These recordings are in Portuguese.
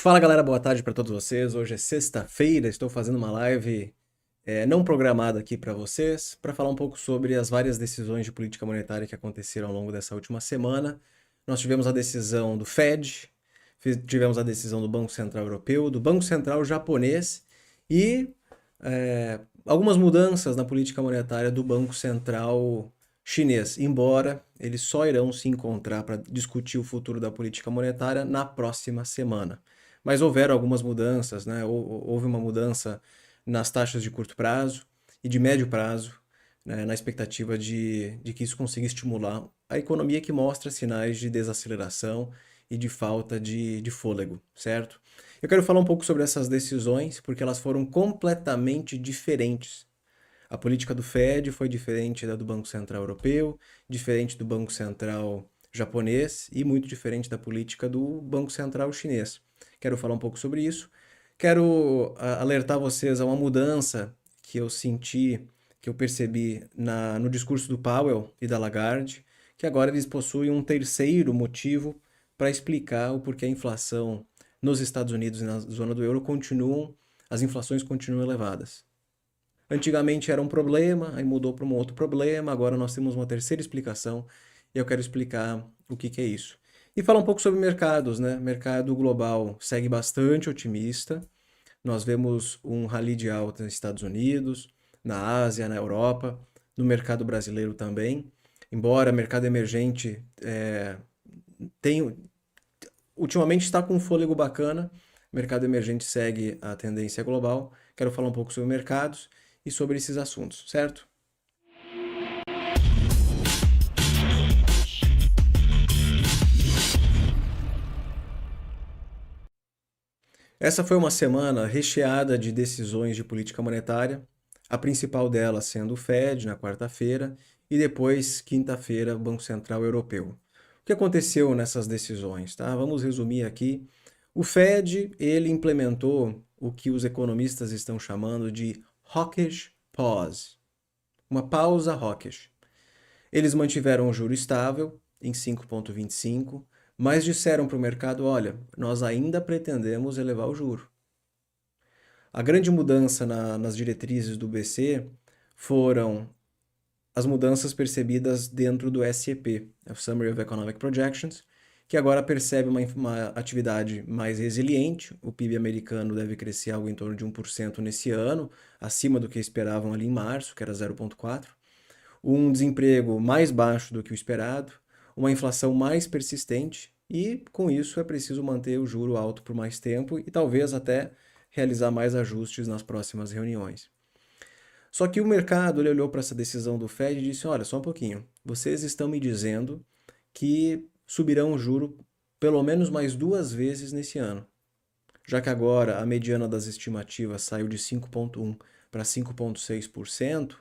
Fala galera, boa tarde para todos vocês. Hoje é sexta-feira, estou fazendo uma live não programada aqui para vocês, para falar um pouco sobre as várias decisões de política monetária que aconteceram ao longo dessa última semana. Nós tivemos a decisão do Fed, tivemos a decisão do Banco Central Europeu, do Banco Central Japonês e algumas mudanças na política monetária do Banco Central Chinês, embora eles só irão se encontrar para discutir o futuro da política monetária na próxima semana. Mas houveram algumas mudanças, né? Houve uma mudança nas taxas de curto prazo e de médio prazo, né? Na expectativa de que isso consiga estimular a economia que mostra sinais de desaceleração e de falta de fôlego, certo? Eu quero falar um pouco sobre essas decisões, porque elas foram completamente diferentes. A política do Fed foi diferente da do Banco Central Europeu, diferente do Banco Central japonês e muito diferente da política do Banco Central chinês. Quero falar um pouco sobre isso. Quero alertar vocês a uma mudança que eu senti, que eu percebi no discurso do Powell e da Lagarde, que agora eles possuem um terceiro motivo para explicar o porquê a inflação nos Estados Unidos e na zona do euro as inflações continuam elevadas. Antigamente era um problema, aí mudou para um outro problema, agora nós temos uma terceira explicação e eu quero explicar o que é isso. E falar um pouco sobre mercados, né? Mercado global segue bastante otimista. Nós vemos um rally de alta nos Estados Unidos, na Ásia, na Europa, no mercado brasileiro também. Embora mercado emergente tenha, ultimamente está com um fôlego bacana, mercado emergente segue a tendência global. Quero falar um pouco sobre mercados e sobre esses assuntos, certo? Essa foi uma semana recheada de decisões de política monetária, a principal delas sendo o Fed na quarta-feira e depois, quinta-feira, o Banco Central Europeu. O que aconteceu nessas decisões, tá? Vamos resumir aqui. O Fed, ele implementou o que os economistas estão chamando de hawkish pause, uma pausa hawkish. Eles mantiveram o juro estável em 5,25, mas disseram para o mercado, olha, nós ainda pretendemos elevar o juro. A grande mudança nas diretrizes do BC foram as mudanças percebidas dentro do SEP, o Summary of Economic Projections, que agora percebe uma atividade mais resiliente. O PIB americano deve crescer algo em torno de 1% nesse ano, acima do que esperavam ali em março, que era 0,4%. Um desemprego mais baixo do que o esperado, uma inflação mais persistente e, com isso, é preciso manter o juro alto por mais tempo e talvez até realizar mais ajustes nas próximas reuniões. Só que o mercado ele olhou para essa decisão do Fed e disse: olha, só um pouquinho, vocês estão me dizendo que subirão o juro pelo menos mais 2 vezes nesse ano, já que agora a mediana das estimativas saiu de 5,1% para 5,6%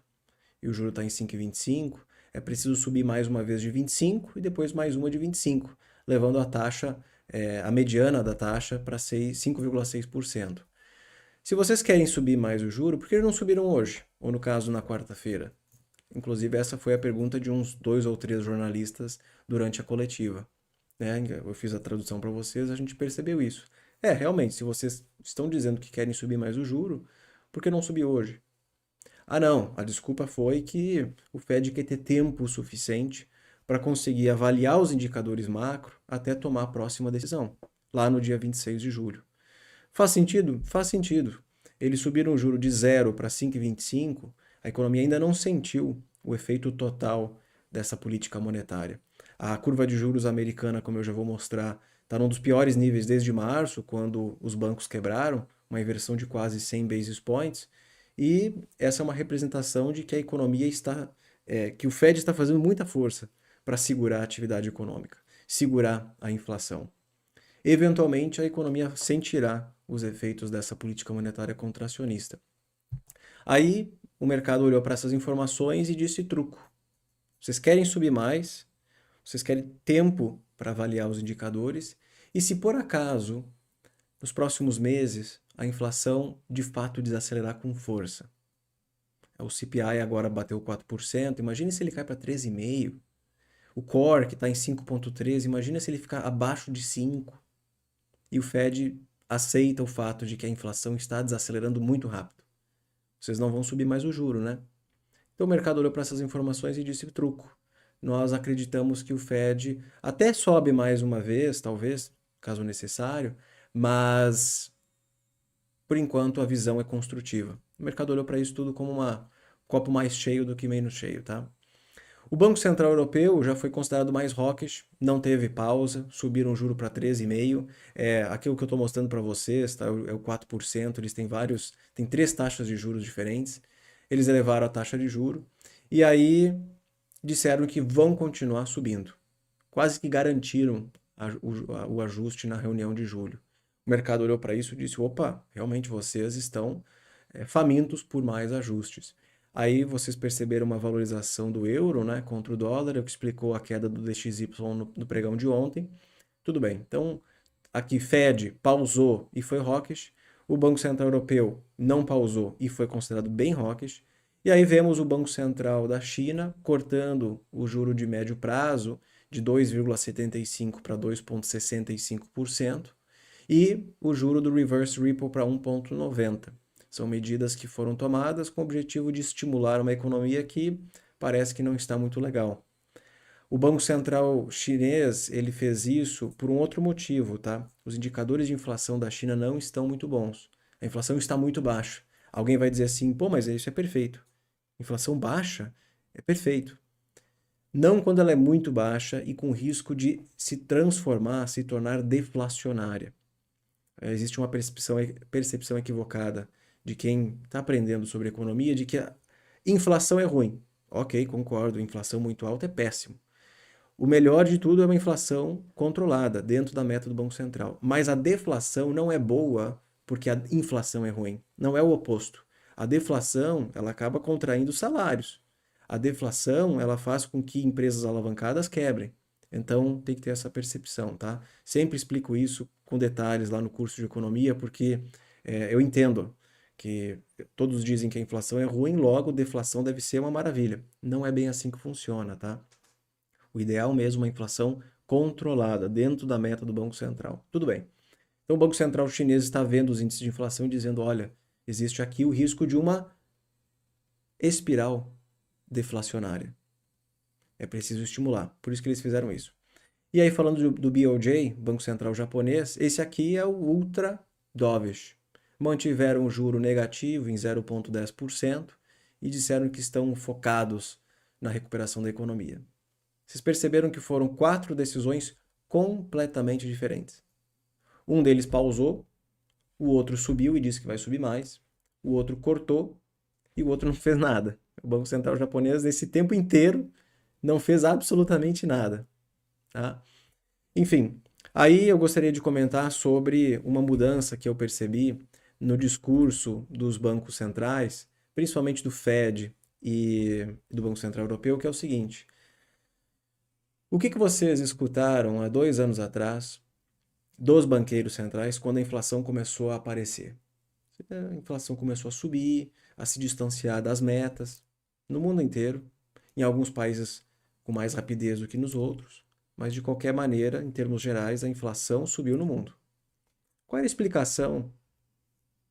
e o juro está em 5,25%, é preciso subir mais uma vez de 25% e depois mais uma de 25%, levando a taxa, a mediana da taxa para 5,6%. Se vocês querem subir mais o juro, por que não subiram hoje? Ou no caso, na quarta-feira? Inclusive, essa foi a pergunta de uns 2 ou 3 jornalistas durante a coletiva. Né? Eu fiz a tradução para vocês, a gente percebeu isso. Realmente, se vocês estão dizendo que querem subir mais o juro, por que não subir hoje? Ah, não, a desculpa foi que o Fed quer ter tempo suficiente para conseguir avaliar os indicadores macro até tomar a próxima decisão, lá no dia 26 de julho. Faz sentido? Faz sentido. Eles subiram o juro de 0 para 5,25, a economia ainda não sentiu o efeito total dessa política monetária. A curva de juros americana, como eu já vou mostrar, está num dos piores níveis desde março, quando os bancos quebraram, uma inversão de quase 100 basis points, e essa é uma representação de que a economia que o Fed está fazendo muita força para segurar a atividade econômica, segurar a inflação. Eventualmente, a economia sentirá os efeitos dessa política monetária contracionista. Aí, o mercado olhou para essas informações e disse truco. Vocês querem subir mais, vocês querem tempo para avaliar os indicadores, e se por acaso, nos próximos meses, a inflação de fato desacelerar com força. O CPI agora bateu 4%, imagine se ele cai para 13,5%. O Core, que está em 5,13%, imagina se ele ficar abaixo de 5%. E o Fed aceita o fato de que a inflação está desacelerando muito rápido. Vocês não vão subir mais o juro, né? Então o mercado olhou para essas informações e disse: truco. Nós acreditamos que o Fed até sobe mais uma vez, talvez, caso necessário, mas por enquanto a visão é construtiva. O mercado olhou para isso tudo como um copo mais cheio do que menos cheio, tá? O Banco Central Europeu já foi considerado mais hawkish, não teve pausa, subiram o juro para 13,5%. Aquilo que eu estou mostrando para vocês, tá? É o 4%, eles têm três taxas de juros diferentes. Eles elevaram a taxa de juro e aí disseram que vão continuar subindo. Quase que garantiram o ajuste na reunião de julho. O mercado olhou para isso e disse: opa, realmente vocês estão famintos por mais ajustes. Aí vocês perceberam uma valorização do euro, né, contra o dólar, o que explicou a queda do DXY no pregão de ontem. Tudo bem. Então, aqui Fed pausou e foi hawkish. O Banco Central Europeu não pausou e foi considerado bem hawkish. E aí vemos o Banco Central da China cortando o juro de médio prazo de 2,75% para 2,65% e o juro do reverse repo para 1,90%. São medidas que foram tomadas com o objetivo de estimular uma economia que parece que não está muito legal. O Banco Central chinês, ele fez isso por um outro motivo, tá? Os indicadores de inflação da China não estão muito bons. A inflação está muito baixa. Alguém vai dizer assim: pô, mas isso é perfeito. Inflação baixa é perfeito. Não quando ela é muito baixa e com risco de se transformar, se tornar deflacionária. Existe uma percepção equivocada de quem está aprendendo sobre economia de que a inflação é ruim. Ok, concordo, inflação muito alta é péssimo. O melhor de tudo é uma inflação controlada, dentro da meta do Banco Central. Mas a deflação não é boa porque a inflação é ruim. Não é o oposto. A deflação, ela acaba contraindo salários. A deflação, ela faz com que empresas alavancadas quebrem. Então, tem que ter essa percepção, tá? Sempre explico isso com detalhes lá no curso de economia, porque eu entendo que todos dizem que a inflação é ruim, logo deflação deve ser uma maravilha. Não é bem assim que funciona, tá? O ideal mesmo é uma inflação controlada, dentro da meta do Banco Central. Tudo bem. Então, o Banco Central chinês está vendo os índices de inflação e dizendo: olha, existe aqui o risco de uma espiral deflacionária. É preciso estimular. Por isso que eles fizeram isso. E aí, falando do BOJ, Banco Central japonês, esse aqui é o ultra dovish. Mantiveram o juro negativo em 0,10% e disseram que estão focados na recuperação da economia. Vocês perceberam que foram 4 decisões completamente diferentes. Um deles pausou, o outro subiu e disse que vai subir mais, o outro cortou e o outro não fez nada. O Banco Central japonês, nesse tempo inteiro, não fez absolutamente nada. Tá? Enfim, aí eu gostaria de comentar sobre uma mudança que eu percebi no discurso dos bancos centrais, principalmente do Fed e do Banco Central Europeu, que é o seguinte: o que vocês escutaram há 2 anos atrás dos banqueiros centrais quando a inflação começou a aparecer? A inflação começou a subir, a se distanciar das metas, no mundo inteiro, em alguns países com mais rapidez do que nos outros, mas de qualquer maneira, em termos gerais, a inflação subiu no mundo. Qual era a explicação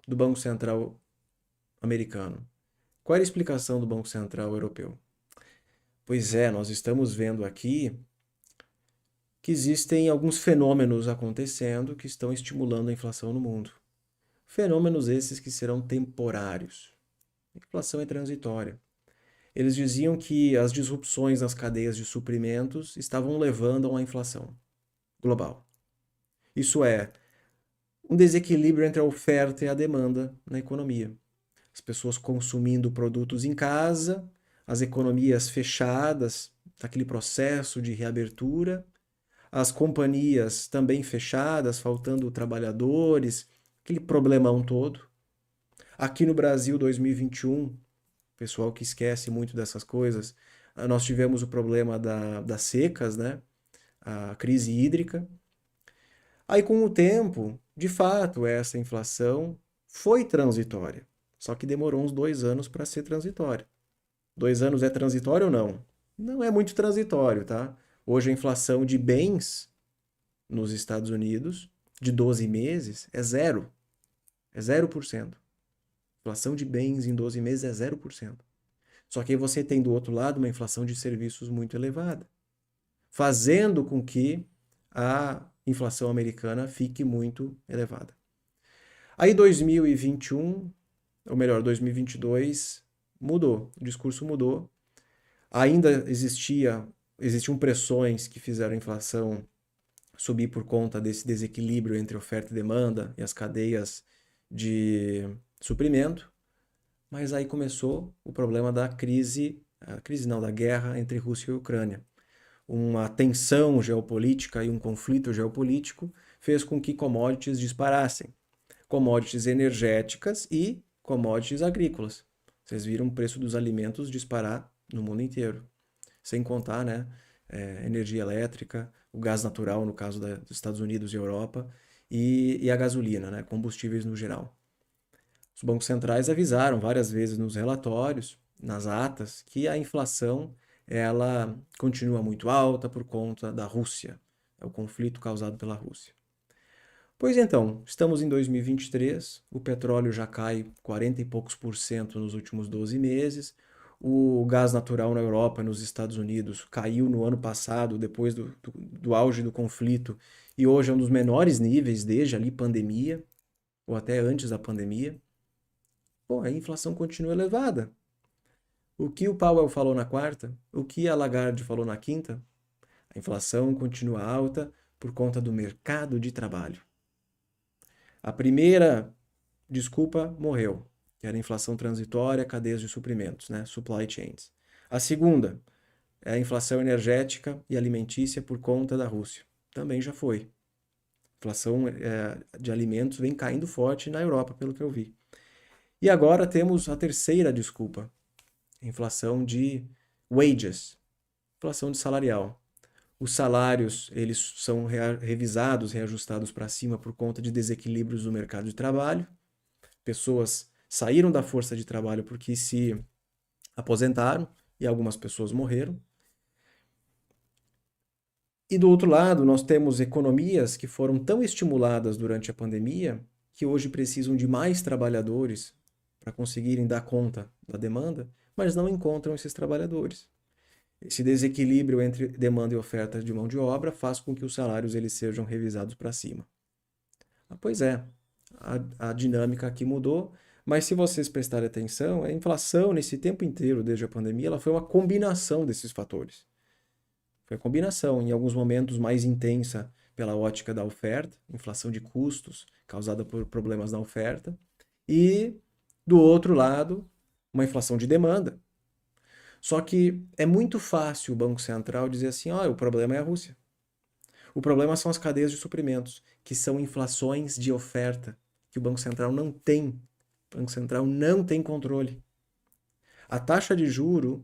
do Banco Central americano? Qual era a explicação do Banco Central europeu? Pois é, nós estamos vendo aqui que existem alguns fenômenos acontecendo que estão estimulando a inflação no mundo. Fenômenos esses que serão temporários. A inflação é transitória. Eles diziam que as disrupções nas cadeias de suprimentos estavam levando a uma inflação global. Isso é, um desequilíbrio entre a oferta e a demanda na economia. As pessoas consumindo produtos em casa, as economias fechadas, naquele processo de reabertura, as companhias também fechadas, faltando trabalhadores, aquele problemão todo. Aqui no Brasil, 2021, pessoal que esquece muito dessas coisas, nós tivemos o problema das secas, né? A crise hídrica. Aí, com o tempo, de fato, essa inflação foi transitória, só que demorou uns 2 anos para ser transitória. 2 anos é transitório ou não? Não é muito transitório, tá? Hoje a inflação de bens nos Estados Unidos de 12 meses é zero. É 0%. Inflação de bens em 12 meses é 0%. Só que aí você tem do outro lado uma inflação de serviços muito elevada, fazendo com que a inflação americana fique muito elevada. Aí 2021, ou melhor, 2022, mudou, o discurso mudou. Ainda existiam pressões que fizeram a inflação subir por conta desse desequilíbrio entre oferta e demanda e as cadeias de suprimento, mas aí começou o problema da da guerra entre Rússia e Ucrânia. Uma tensão geopolítica e um conflito geopolítico fez com que commodities disparassem. Commodities energéticas e commodities agrícolas. Vocês viram o preço dos alimentos disparar no mundo inteiro. Sem contar, né, energia elétrica, o gás natural, no caso dos Estados Unidos e Europa, e a gasolina, né, combustíveis no geral. Os bancos centrais avisaram várias vezes nos relatórios, nas atas, que a inflação ela continua muito alta por conta da Rússia. É o conflito causado pela Rússia. Pois então, estamos em 2023, o petróleo já cai 40 e poucos por cento nos últimos 12 meses, o gás natural na Europa e nos Estados Unidos caiu no ano passado, depois do auge do conflito, e hoje é um dos menores níveis desde ali pandemia, ou até antes da pandemia. Bom, a inflação continua elevada. O que o Powell falou na quarta, o que a Lagarde falou na quinta, a inflação continua alta por conta do mercado de trabalho. A primeira desculpa morreu, que era a inflação transitória, cadeias de suprimentos, né? Supply chains. A segunda é a inflação energética e alimentícia por conta da Rússia. Também já foi. A inflação de alimentos vem caindo forte na Europa, pelo que eu vi. E agora temos a terceira desculpa, inflação de wages, inflação de salarial. Os salários, eles são revisados, reajustados para cima por conta de desequilíbrios no mercado de trabalho. Pessoas saíram da força de trabalho porque se aposentaram e algumas pessoas morreram. E do outro lado, nós temos economias que foram tão estimuladas durante a pandemia que hoje precisam de mais trabalhadores para conseguirem dar conta da demanda, mas não encontram esses trabalhadores. Esse desequilíbrio entre demanda e oferta de mão de obra faz com que os salários eles sejam revisados para cima. Pois é, a dinâmica aqui mudou, mas se vocês prestarem atenção, a inflação nesse tempo inteiro, desde a pandemia, ela foi uma combinação desses fatores. Foi a combinação, em alguns momentos mais intensa pela ótica da oferta, inflação de custos causada por problemas na oferta, e do outro lado, uma inflação de demanda. Só que é muito fácil o Banco Central dizer assim, o problema é a Rússia. O problema são as cadeias de suprimentos, que são inflações de oferta, que o Banco Central não tem. O Banco Central não tem controle. A taxa de juro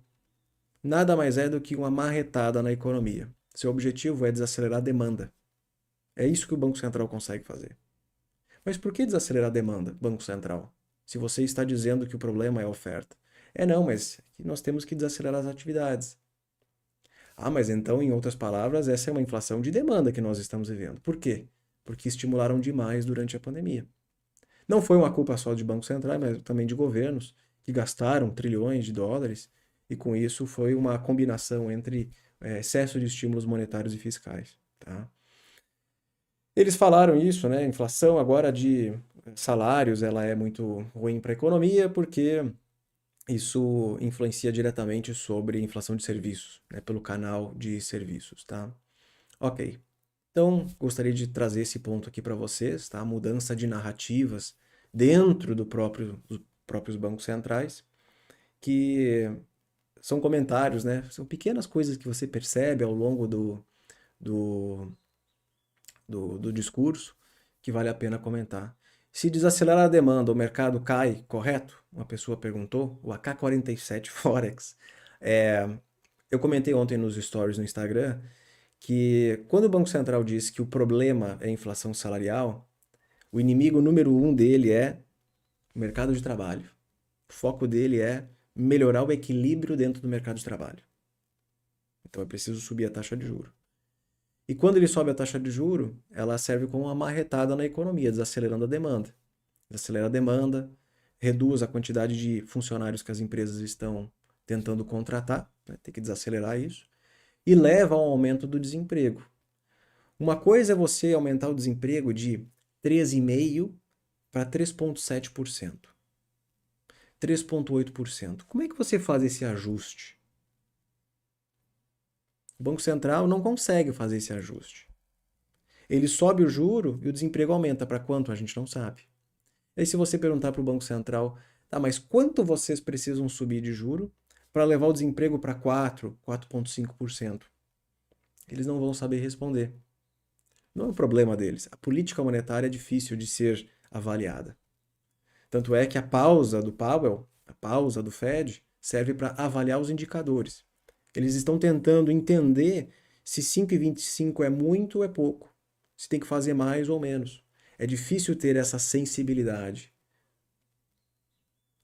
nada mais é do que uma marretada na economia. Seu objetivo é desacelerar a demanda. É isso que o Banco Central consegue fazer. Mas por que desacelerar a demanda, Banco Central? Se você está dizendo que o problema é a oferta. Não, mas nós temos que desacelerar as atividades. Mas então, em outras palavras, essa é uma inflação de demanda que nós estamos vivendo. Por quê? Porque estimularam demais durante a pandemia. Não foi uma culpa só de bancos centrais, mas também de governos que gastaram trilhões de dólares e com isso foi uma combinação entre excesso de estímulos monetários e fiscais. Tá? Eles falaram isso, né? A inflação agora de salários ela é muito ruim para a economia porque isso influencia diretamente sobre inflação de serviços, né? Pelo canal de serviços, tá? Ok. Então, gostaria de trazer esse ponto aqui para vocês, tá? A mudança de narrativas dentro dos próprios bancos centrais, que são comentários, né? São pequenas coisas que você percebe ao longo do discurso que vale a pena comentar. Se desacelerar a demanda, o mercado cai, correto? Uma pessoa perguntou. O AK-47 Forex. Eu comentei ontem nos stories no Instagram que quando o Banco Central disse que o problema é a inflação salarial, o inimigo número 1 dele é o mercado de trabalho. O foco dele é melhorar o equilíbrio dentro do mercado de trabalho. Então é preciso subir a taxa de juros. E quando ele sobe a taxa de juro, ela serve como uma marretada na economia, desacelerando a demanda. Desacelera a demanda, reduz a quantidade de funcionários que as empresas estão tentando contratar, né? Tem que desacelerar isso, e leva ao aumento do desemprego. Uma coisa é você aumentar o desemprego de 13,5% para 3,7%, 3,8%. Como é que você faz esse ajuste? O Banco Central não consegue fazer esse ajuste. Ele sobe o juro e o desemprego aumenta. Para quanto? A gente não sabe. E aí, se você perguntar para o Banco Central, tá, mas quanto vocês precisam subir de juro para levar o desemprego para 4, 4,5%? Eles não vão saber responder. Não é um problema deles. A política monetária é difícil de ser avaliada. Tanto é que a pausa do Powell, a pausa do Fed, serve para avaliar os indicadores. Eles estão tentando entender se 5,25 é muito ou é pouco, se tem que fazer mais ou menos. É difícil ter essa sensibilidade.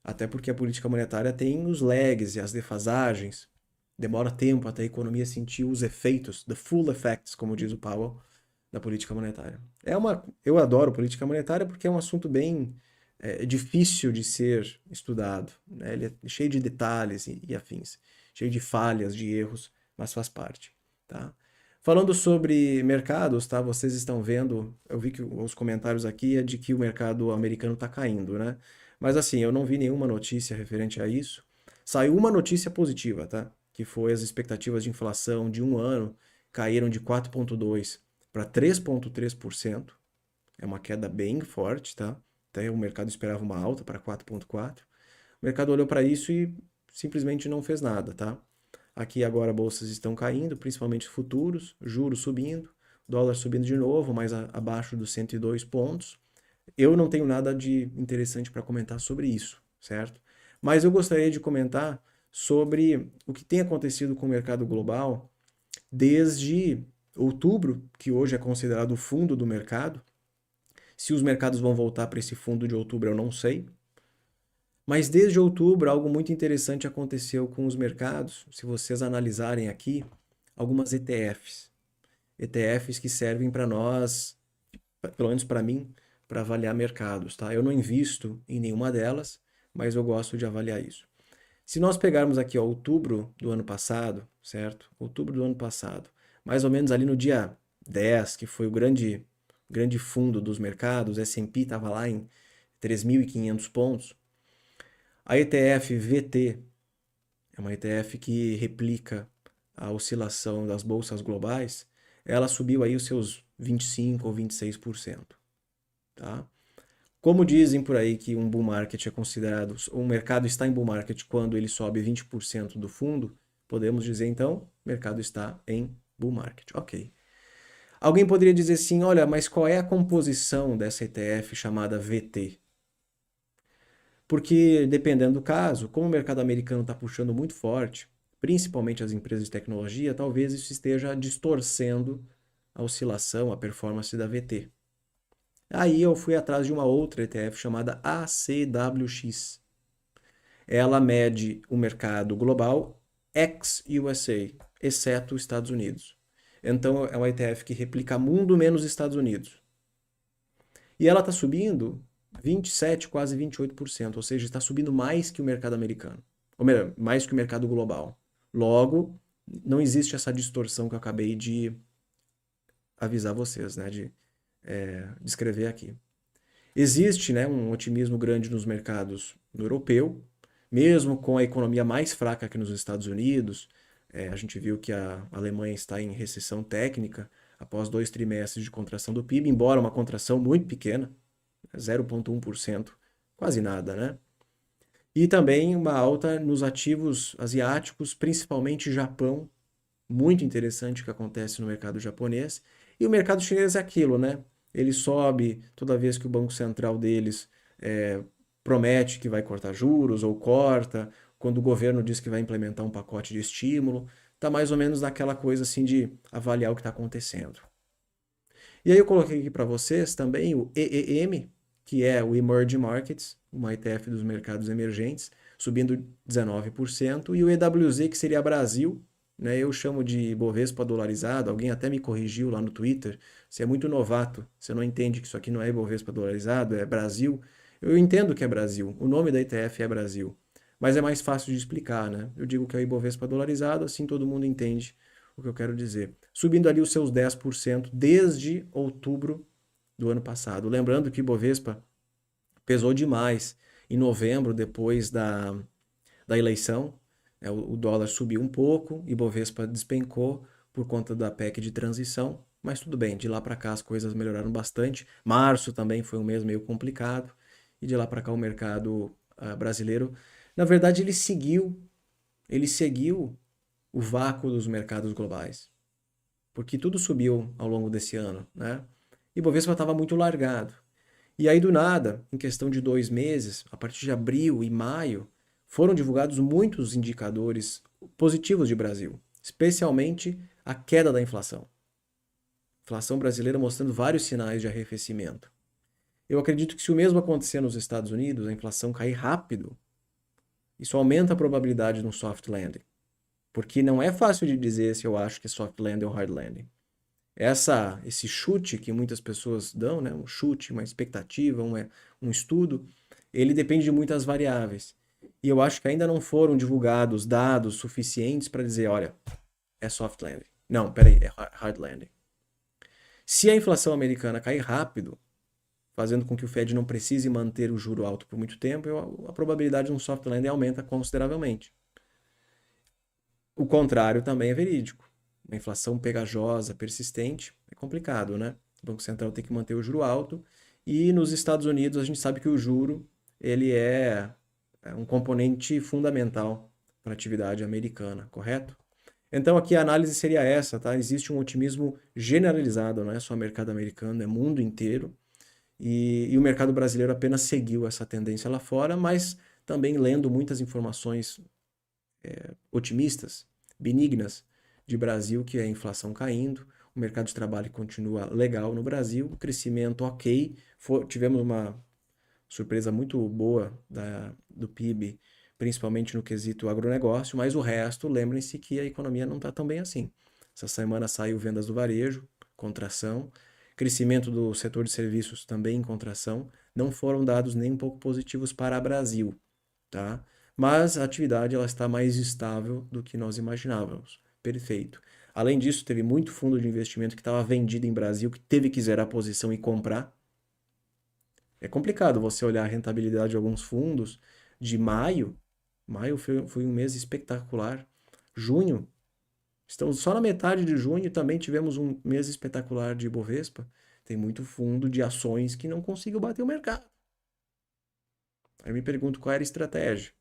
Até porque a política monetária tem os lags e as defasagens. Demora tempo até a economia sentir os efeitos, the full effects, como diz o Powell, da política monetária. Eu adoro política monetária porque é um assunto bem difícil de ser estudado, né? Ele é cheio de detalhes e afins, cheio de falhas, de erros, mas faz parte, tá? Falando sobre mercados, tá? Vocês estão vendo, eu vi que os comentários aqui é de que o mercado americano está caindo, né? Mas assim, eu não vi nenhuma notícia referente a isso. Saiu uma notícia positiva, tá? Que foi as expectativas de inflação de um ano caíram de 4,2% para 3,3%. É uma queda bem forte, tá? Até o mercado esperava uma alta para 4,4%. O mercado olhou para isso e simplesmente não fez nada, tá? Aqui agora bolsas estão caindo, principalmente futuros, juros subindo, dólar subindo de novo, mas abaixo dos 102 pontos. Eu não tenho nada de interessante para comentar sobre isso, certo? Mas eu gostaria de comentar sobre o que tem acontecido com o mercado global desde outubro, que hoje é considerado o fundo do mercado. Se os mercados vão voltar para esse fundo de outubro, eu não sei. Mas desde outubro, algo muito interessante aconteceu com os mercados. Se vocês analisarem aqui, algumas ETFs. ETFs que servem para nós, pelo menos para mim, para avaliar mercados, tá? Eu não invisto em nenhuma delas, mas eu gosto de avaliar isso. Se nós pegarmos aqui, ó, outubro do ano passado, certo? Outubro do ano passado, mais ou menos ali no dia 10, que foi o grande fundo dos mercados, S&P estava lá em 3.500 pontos. A ETF VT é uma ETF que replica a oscilação das bolsas globais. Ela subiu aí os seus 25 ou 26%, tá? Como dizem por aí que um bull market é considerado, o mercado está em bull market quando ele sobe 20% do fundo, podemos dizer então, o mercado está em bull market. Ok. Alguém poderia dizer assim, olha, mas qual é a composição dessa ETF chamada VT? Porque dependendo do caso, como o mercado americano está puxando muito forte, principalmente as empresas de tecnologia, talvez isso esteja distorcendo a oscilação, a performance da VT. Aí eu fui atrás de uma outra ETF chamada ACWX. Ela mede o mercado global ex-USA, exceto os Estados Unidos. Então é uma ETF que replica mundo menos Estados Unidos. E ela está subindo 27, quase 28%, ou seja, está subindo mais que o mercado americano, ou melhor, mais que o mercado global. Logo, não existe essa distorção que eu acabei de avisar vocês, né, de descrever aqui. Existe, né, um otimismo grande nos mercados no europeu, mesmo com a economia mais fraca que nos Estados Unidos. A gente viu que a Alemanha está em recessão técnica após 2 trimestres de contração do PIB, embora uma contração muito pequena, 0,1%, quase nada, né? E também uma alta nos ativos asiáticos, principalmente Japão, muito interessante o que acontece no mercado japonês. E o mercado chinês é aquilo, né? Ele sobe toda vez que o Banco Central deles promete que vai cortar juros ou corta, quando o governo diz que vai implementar um pacote de estímulo. Está mais ou menos naquela coisa assim de avaliar o que está acontecendo. E aí eu coloquei aqui para vocês também o EEM, que é o Emerging Markets, uma ETF dos mercados emergentes, subindo 19%, e o EWZ, que seria Brasil, né? Eu chamo de Ibovespa dolarizado, alguém até me corrigiu lá no Twitter, você é muito novato, você não entende que isso aqui não é Ibovespa dolarizado, é Brasil. Eu entendo que é Brasil, o nome da ETF é Brasil, mas é mais fácil de explicar, né? Eu digo que é o Ibovespa dolarizado, assim todo mundo entende o que eu quero dizer. Subindo ali os seus 10% desde outubro do ano passado. Lembrando que o Ibovespa pesou demais em novembro, depois da eleição, né, o dólar subiu um pouco, Ibovespa despencou por conta da PEC de transição, mas tudo bem, de lá para cá as coisas melhoraram bastante. Março também foi um mês meio complicado, e de lá para cá o mercado brasileiro, na verdade, ele seguiu o vácuo dos mercados globais, porque tudo subiu ao longo desse ano, né? E o Ibovespa estava muito largado. E aí, do nada, em questão de 2 meses, a partir de abril e maio, foram divulgados muitos indicadores positivos de Brasil, especialmente a queda da inflação. Inflação brasileira mostrando vários sinais de arrefecimento. Eu acredito que se o mesmo acontecer nos Estados Unidos, a inflação cair rápido, isso aumenta a probabilidade de um soft landing. Porque não é fácil de dizer se eu acho que é soft landing ou hard landing. Esse chute que muitas pessoas dão, né? Um chute, uma expectativa, um estudo, ele depende de muitas variáveis. E eu acho que ainda não foram divulgados dados suficientes para dizer, olha, é soft landing. Não, peraí, é hard landing. Se a inflação americana cair rápido, fazendo com que o Fed não precise manter o juro alto por muito tempo, a probabilidade de um soft landing aumenta consideravelmente. O contrário também é verídico. Uma inflação pegajosa, persistente, é complicado, né? O Banco Central tem que manter o juro alto. E nos Estados Unidos a gente sabe que o juro ele é um componente fundamental para a atividade americana, correto? Então aqui a análise seria essa, tá? Existe um otimismo generalizado, não é só mercado americano, é mundo inteiro. E o mercado brasileiro apenas seguiu essa tendência lá fora, mas também lendo muitas informações otimistas, benignas de Brasil, que é a inflação caindo, o mercado de trabalho continua legal no Brasil, crescimento ok, tivemos uma surpresa muito boa do PIB, principalmente no quesito agronegócio, mas o resto, lembrem-se que a economia não está tão bem assim. Essa semana saiu vendas do varejo, contração, crescimento do setor de serviços também em contração, não foram dados nem um pouco positivos para o Brasil, tá? Mas a atividade ela está mais estável do que nós imaginávamos. Perfeito. Além disso, teve muito fundo de investimento que estava vendido em Brasil, que teve que zerar a posição e comprar. É complicado você olhar a rentabilidade de alguns fundos de maio. Maio foi um mês espetacular. Junho, estamos só na metade de junho e também tivemos um mês espetacular de Ibovespa. Tem muito fundo de ações que não conseguiu bater o mercado. Aí eu me pergunto qual era a estratégia.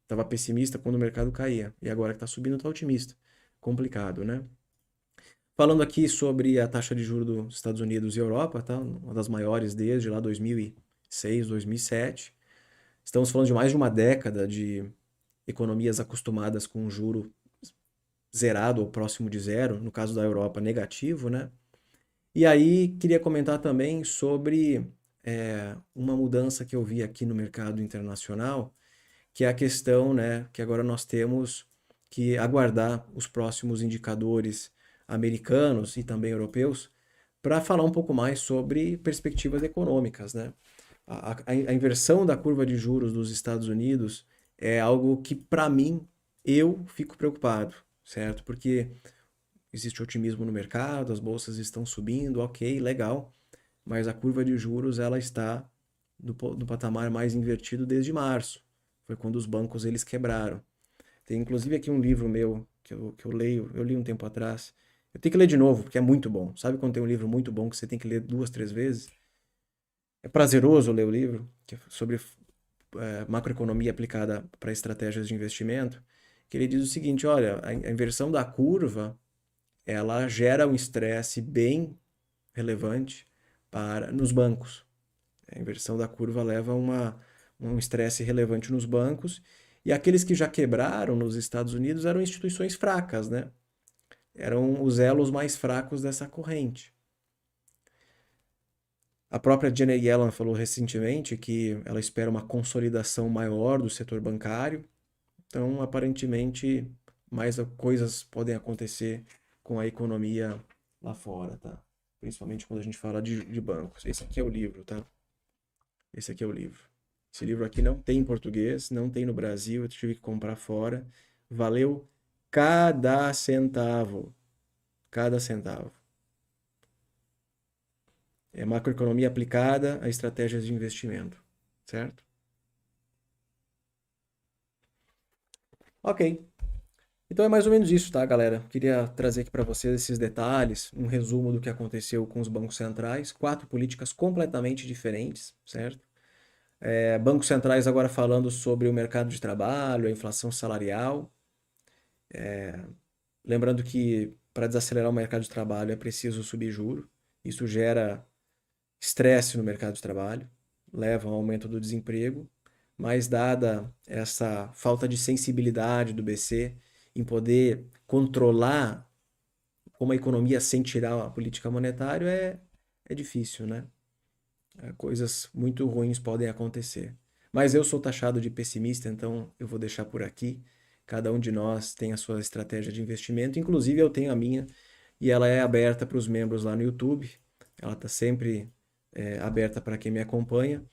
Estava pessimista quando o mercado caía e agora que está subindo está otimista. Complicado, né? Falando aqui sobre a taxa de juros dos Estados Unidos e Europa, tá? Uma das maiores desde lá 2006, 2007. Estamos falando de mais de uma década de economias acostumadas com um juro zerado ou próximo de zero, no caso da Europa, negativo, né? E aí queria comentar também sobre uma mudança que eu vi aqui no mercado internacional, que é a questão, né, que agora nós temos que aguardar os próximos indicadores americanos e também europeus para falar um pouco mais sobre perspectivas econômicas, né? A inversão da curva de juros dos Estados Unidos é algo que, para mim, eu fico preocupado, certo? Porque existe otimismo no mercado, as bolsas estão subindo, ok, legal, mas a curva de juros ela está no patamar mais invertido desde março. Foi quando os bancos eles quebraram. Tem inclusive aqui um livro meu que eu leio, eu li um tempo atrás. Eu tenho que ler de novo, porque é muito bom. Sabe quando tem um livro muito bom que você tem que ler 2, 3 vezes? É prazeroso ler o livro, que é sobre macroeconomia aplicada para estratégias de investimento, que ele diz o seguinte, olha, a inversão da curva, ela gera um estresse bem relevante nos bancos. A inversão da curva leva a um estresse relevante nos bancos. E aqueles que já quebraram nos Estados Unidos eram instituições fracas, né? Eram os elos mais fracos dessa corrente. A própria Janet Yellen falou recentemente que ela espera uma consolidação maior do setor bancário. Então, aparentemente, mais coisas podem acontecer com a economia lá fora, tá? Principalmente quando a gente fala de bancos. Esse aqui é o livro, tá? Esse aqui é o livro. Esse livro aqui não tem em português, não tem no Brasil, eu tive que comprar fora. Valeu cada centavo. Cada centavo. É macroeconomia aplicada a estratégias de investimento, certo? Ok. Então é mais ou menos isso, tá, galera? Queria trazer aqui para vocês esses detalhes, um resumo do que aconteceu com os bancos centrais, quatro políticas completamente diferentes, certo? Bancos centrais agora falando sobre o mercado de trabalho, a inflação salarial. Lembrando que para desacelerar o mercado de trabalho é preciso subir juro. Isso gera estresse no mercado de trabalho, leva ao aumento do desemprego, mas dada essa falta de sensibilidade do BC em poder controlar como a economia sem tirar a política monetária é difícil, né? Coisas muito ruins podem acontecer. Mas eu sou taxado de pessimista, então eu vou deixar por aqui. Cada um de nós tem a sua estratégia de investimento, inclusive eu tenho a minha, e ela é aberta para os membros lá no YouTube. Ela está sempre aberta para quem me acompanha.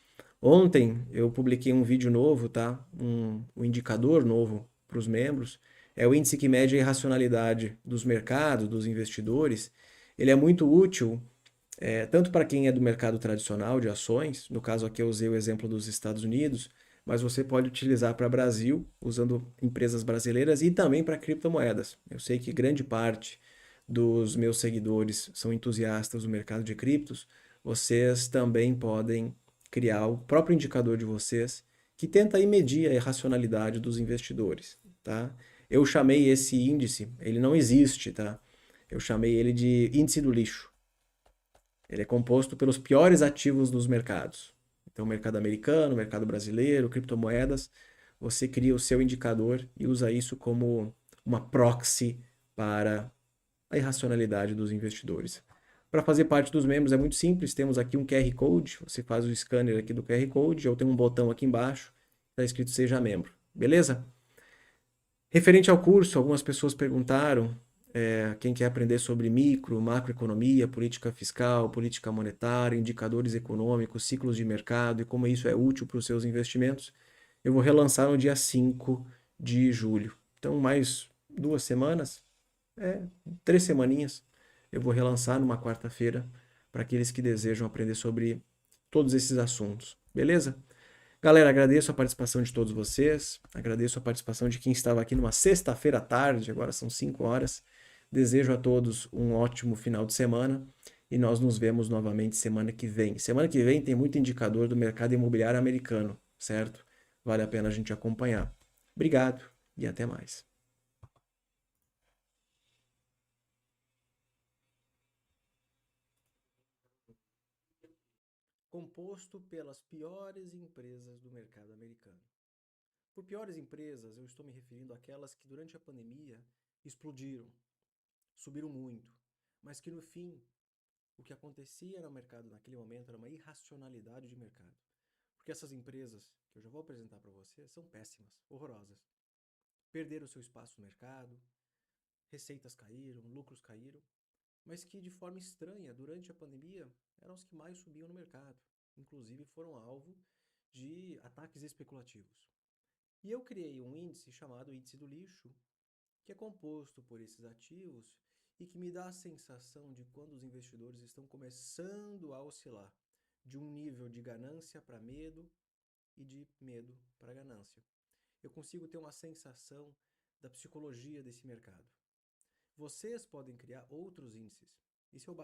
Ontem eu publiquei um vídeo novo, tá? Um indicador novo para os membros. É o índice que mede a irracionalidade dos mercados, dos investidores. Ele é muito útil tanto para quem é do mercado tradicional de ações, no caso aqui eu usei o exemplo dos Estados Unidos, mas você pode utilizar para o Brasil, usando empresas brasileiras e também para criptomoedas. Eu sei que grande parte dos meus seguidores são entusiastas do mercado de criptos, vocês também podem criar o próprio indicador de vocês que tenta aí medir a irracionalidade dos investidores, tá? Eu chamei esse índice, ele não existe, tá? Eu chamei ele de índice do lixo. Ele é composto pelos piores ativos dos mercados. Então, mercado americano, mercado brasileiro, criptomoedas. Você cria o seu indicador e usa isso como uma proxy para a irracionalidade dos investidores. Para fazer parte dos membros é muito simples, temos aqui um QR Code, você faz o scanner aqui do QR Code, eu tenho um botão aqui embaixo, está escrito Seja Membro, beleza? Referente ao curso, algumas pessoas perguntaram quem quer aprender sobre micro, macroeconomia, política fiscal, política monetária, indicadores econômicos, ciclos de mercado e como isso é útil para os seus investimentos. Eu vou relançar no dia 5 de julho. Então, mais 2 semanas, 3 semaninhas, eu vou relançar numa quarta-feira para aqueles que desejam aprender sobre todos esses assuntos. Beleza? Galera, agradeço a participação de todos vocês, agradeço a participação de quem estava aqui numa sexta-feira à tarde, agora são 5 horas. Desejo a todos um ótimo final de semana e nós nos vemos novamente semana que vem. Semana que vem tem muito indicador do mercado imobiliário americano, certo? Vale a pena a gente acompanhar. Obrigado e até mais. Composto pelas piores empresas do mercado americano. Por piores empresas, eu estou me referindo àquelas que durante a pandemia explodiram, subiram muito, mas que no fim o que acontecia no mercado naquele momento era uma irracionalidade de mercado. Porque essas empresas, que eu já vou apresentar para você, são péssimas, horrorosas. Perderam seu espaço no mercado, receitas caíram, lucros caíram, mas que de forma estranha, durante a pandemia, eram os que mais subiam no mercado. Inclusive foram alvo de ataques especulativos. E eu criei um índice chamado índice do lixo, que é composto por esses ativos e que me dá a sensação de quando os investidores estão começando a oscilar de um nível de ganância para medo e de medo para ganância. Eu consigo ter uma sensação da psicologia desse mercado. Vocês podem criar outros índices. Isso é o